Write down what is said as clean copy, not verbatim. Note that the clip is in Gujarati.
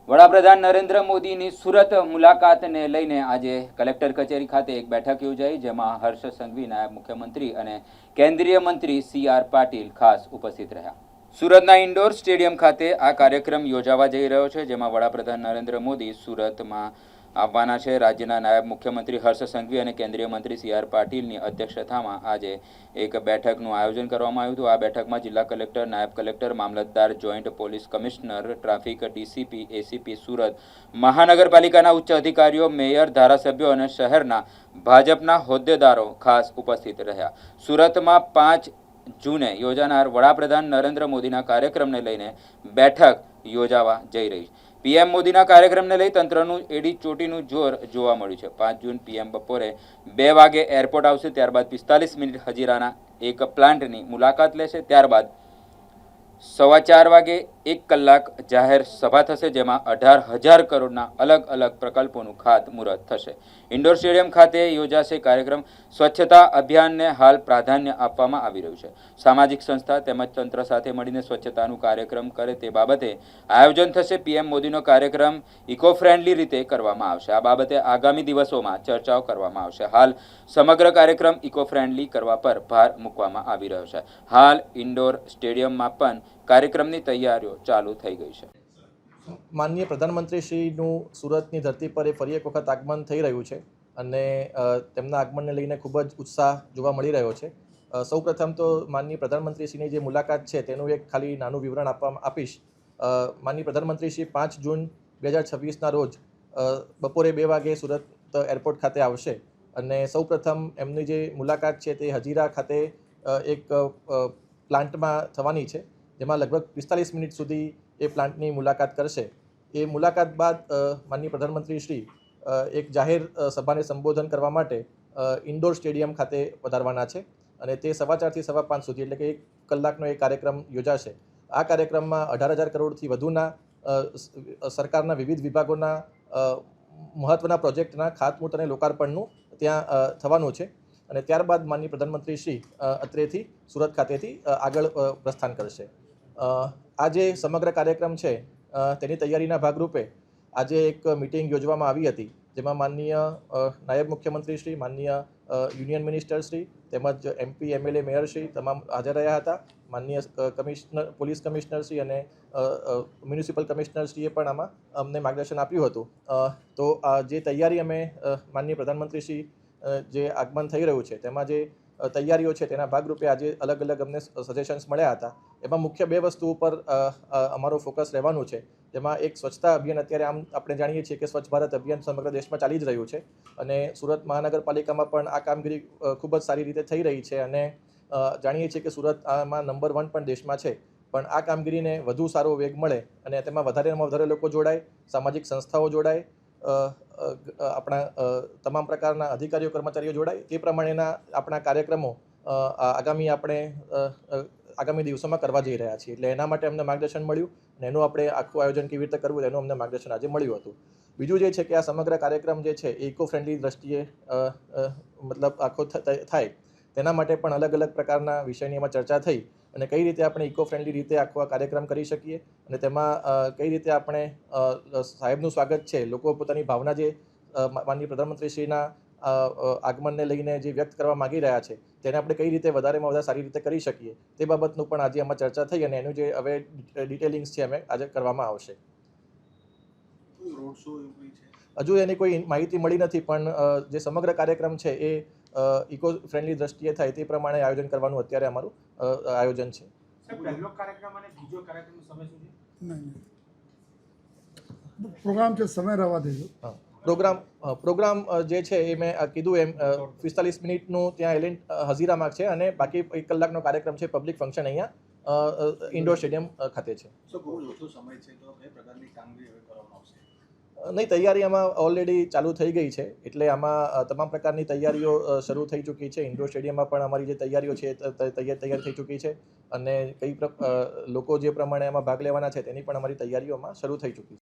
વડાપ્રધાન નરેન્દ્ર મોદીની સુરત મુલાકાતને લઈને આજે કલેક્ટર કચેરી ખાતે એક બેઠક યોજાઈ, જેમાં હર્ષ સંઘવી નાયબ મુખ્યમંત્રી અને કેન્દ્રીય મંત્રી CR પાટીલ ખાસ ઉપસ્થિત રહ્યા. સુરતના ઇન્ડોર સ્ટેડિયમ ખાતે આ કાર્યક્રમ યોજાવા જઈ રહ્યો છે, જેમાં વડાપ્રધાન નરેન્દ્ર મોદી સુરતમાં આવવાના છે. રાજ્યના નાયબ મુખ્યમંત્રી હર્ષ સંઘવી અને કેન્દ્રીય મંત્રી CR પાટીલની અધ્યક્ષતામાં આજે એક બેઠકનું આયોજન કરવામાં આવ્યું હતું. આ બેઠકમાં જિલ્લા કલેક્ટર, નાયબ કલેક્ટર, મામલતદાર, joint police commissioner, traffic DCP, ACP Surat, મહાનગરપાલિકાના ઉચ્ચ અધિકારીઓ, મેયર, ધારાસભ્યો અને શહેરના ભાજપના હોદ્દેદારો ખાસ ઉપસ્થિત રહ્યા. સુરતમાં 5 જૂને યોજાનાર વડાપ્રધાન નરેન્દ્ર મોદીના કાર્યક્રમને લઈને બેઠક યોજાવા જઈ રહી છે. PM મોદીના કાર્યક્રમને લઈ તંત્રનું એડી ચોટીનું જોર જોવા મળ્યું છે. 5 જૂન PM બપોરે 2 વાગે એરપોર્ટ આવશે. ત્યારબાદ 45 મિનિટ હજીરાના એક પ્લાન્ટની મુલાકાત લેશે. ત્યારબાદ 4:15 વાગે 1 કલાક જાહેર સભા થશે, જેમાં 18,000 કરોડના અલગ અલગ પ્રકલ્પોનું ખાતમુહૂર્ત થશે. ઇન્ડોર સ્ટેડિયમ ખાતે યોજાશે કાર્યક્રમ. સ્વચ્છતા અભિયાનને હાલ પ્રાધાન્ય આપવામાં આવી રહ્યું છે. સામાજિક સંસ્થા તેમજ તંત્ર સાથે મળીને સ્વચ્છતાનું કાર્યક્રમ કરે તે બાબતે આયોજન થશે. PM મોદીનો કાર્યક્રમ ઇકો ફ્રેન્ડલી રીતે કરવામાં આવશે. આ બાબતે આગામી દિવસોમાં ચર્ચાઓ કરવામાં આવશે. હાલ સમગ્ર કાર્યક્રમ ઇકો ફ્રેન્ડલી કરવા પર ભાર મૂકવામાં આવી રહ્યો છે. હાલ ઇન્ડોર સ્ટેડિયમમાં પણ કાર્યક્રમની તૈયારીઓ ચાલુ થઈ ગઈ છે. માનનીય પ્રધાનમંત્રીશ્રીનું સુરતની ધરતી પર ફરી એક વખત આગમન થઈ રહ્યું છે અને તેમના આગમનને લઈને ખૂબ જ ઉત્સાહ જોવા મળી રહ્યો છે. સૌપ્રથમ તો માનનીય પ્રધાનમંત્રીશ્રીની જે મુલાકાત છે તેનું એક ખાલી નાનું વિવરણ આપીશ. માનનીય પ્રધાનમંત્રીશ્રી 5 જૂન 2026ના રોજ બપોરે 2 વાગે સુરત એરપોર્ટ ખાતે આવશે અને સૌપ્રથમ એમની જે મુલાકાત છે તે હજીરા ખાતે એક પ્લાન્ટમાં થવાની છે, જેમાં લગભગ 45 મિનિટ સુધી એ પ્લાન્ટની મુલાકાત કરશે. એ મુલાકાત બાદ માનનીય પ્રધાનમંત્રી શ્રી એક જાહેર સભાને સંબોધન કરવા માટે ઇન્ડોર સ્ટેડિયમ ખાતે પધારવાના છે અને તે 4:15 થી 5:15 સુધી એટલે કે 1 કલાકનો એ કાર્યક્રમ યોજાશે. આ કાર્યક્રમમાં 18,000 કરોડથી વધુના સરકારના વિવિધ વિભાગોના મહત્ત્વના પ્રોજેક્ટના ખાતમુહૂર્ત અને લોકાર્પણનું ત્યાં થવાનું છે અને ત્યારબાદ માનનીય પ્રધાનમંત્રી શ્રી અત્રેથી સુરત ખાતેથી આગળ પ્રસ્થાન કરશે. આ જે સમગ્ર કાર્યક્રમ છે તેની તૈયારીના ભાગરૂપે આજે એક મિટિંગ યોજવામાં આવી હતી, જેમાં માનનીય નાયબ મુખ્યમંત્રી શ્રી, માનનીય યુનિયન મિનિસ્ટર શ્રી તેમજ MP, MLA, મેયર શ્રી તમામ હાજર રહ્યા હતા. માનનીય પોલીસ કમિશનર શ્રી અને મ્યુનિસિપલ કમિશનર શ્રીએ પણ આમાં અમને માર્ગદર્શન આપ્યું હતું. તો જે તૈયારી અમે માનનીય પ્રધાનમંત્રી શ્રી જે આગમન થઈ રહ્યું છે તેમાં જે તૈયારીઓ છે તેના ભાગરૂપે આજે અલગ અલગ અમને સજેશન્સ મળ્યા હતા. એમાં મુખ્ય 2 વસ્તુ ઉપર અમારો ફોકસ રહેવાનું છે, જેમાં એક સ્વચ્છતા અભિયાન. અત્યારે આમ આપણે જાણીએ છીએ કે સ્વચ્છ ભારત અભિયાન સમગ્ર દેશમાં ચાલી જ રહ્યું છે અને સુરત મહાનગરપાલિકામાં પણ આ કામગીરી ખૂબ જ સારી રીતે થઈ રહી છે અને જાણીએ છીએ કે સુરત આમાં નંબર 1 પણ દેશમાં છે. પણ આ કામગીરીને વધુ સારો વેગ મળે અને તેમાં વધારેમાં વધારે લોકો જોડાય, સામાજિક સંસ્થાઓ જોડાય, આપણા તમામ પ્રકારના અધિકારીઓ, કર્મચારીઓ જોડાય, તે પ્રમાણેના આપણા કાર્યક્રમો આગામી દિવસોમાં કરવા જઈ રહ્યા છીએ. એટલે એના માટે અમને માર્ગદર્શન મળ્યું અને એનું આપણે આખું આયોજન કેવી રીતે કરવું એનું અમને માર્ગદર્શન આજે મળ્યું હતું. બીજું જે છે કે આ સમગ્ર કાર્યક્રમ જે છે એ ઇકો ફ્રેન્ડલી દ્રષ્ટિએ મતલબ આખો થાય તેના માટે પણ અલગ અલગ પ્રકારના વિષયની એમાં ચર્ચા થઈ અને કઈ રીતે આપણે ઇકો ફ્રેન્ડલી રીતે આખો આ કાર્યક્રમ કરી શકીએ અને તેમાં કઈ રીતે આપણે સાહેબનું સ્વાગત છે, લોકો પોતાની ભાવના જે માનનીય પ્રધાનમંત્રીશ્રીના આગમનને લઈને જે વ્યક્ત કરવા માગી રહ્યા છે તેને આપણે કઈ રીતે વધારેમાં વધારે સારી રીતે કરી શકીએ તે બાબતનું પણ આજે આમાં ચર્ચા થઈ અને એનું જે હવે ડિટેલિંગ્સ છે અમે આજે કરવામાં આવશે. હજુ એની કોઈ માહિતી મળી નથી, પણ જે સમગ્ર કાર્યક્રમ છે એ ઇકો ફ્રેન્ડલી દ્રષ્ટિએ થાય તે પ્રમાણે આયોજન કરવાનું અત્યારે અમારું આયોજન છે. પ્રોગ્રામ છે, સમય રહેવા દેજો. પ્રોગ્રામ જે છે એ મેં કીધું એમ 45 મિનિટનું ત્યાં હજીરામાં છે અને બાકી 1 કલાકનો કાર્યક્રમ છે. પબ્લિક ફંક્શન અહીંયા ઇન્ડોર સ્ટેડિયમ ખાતે છે. નહીં, તૈયારી આમાં ઓલરેડી ચાલુ થઈ ગઈ છે, એટલે આમાં તમામ પ્રકારની તૈયારીઓ શરૂ થઈ ચૂકી છે. ઇન્ડોર સ્ટેડિયમમાં પણ અમારી જે તૈયારીઓ છે તૈયાર થઈ ચૂકી છે અને લોકો જે પ્રમાણે આમાં ભાગ લેવાના છે તેની પણ અમારી તૈયારીઓમાં શરૂ થઈ ચૂકી છે.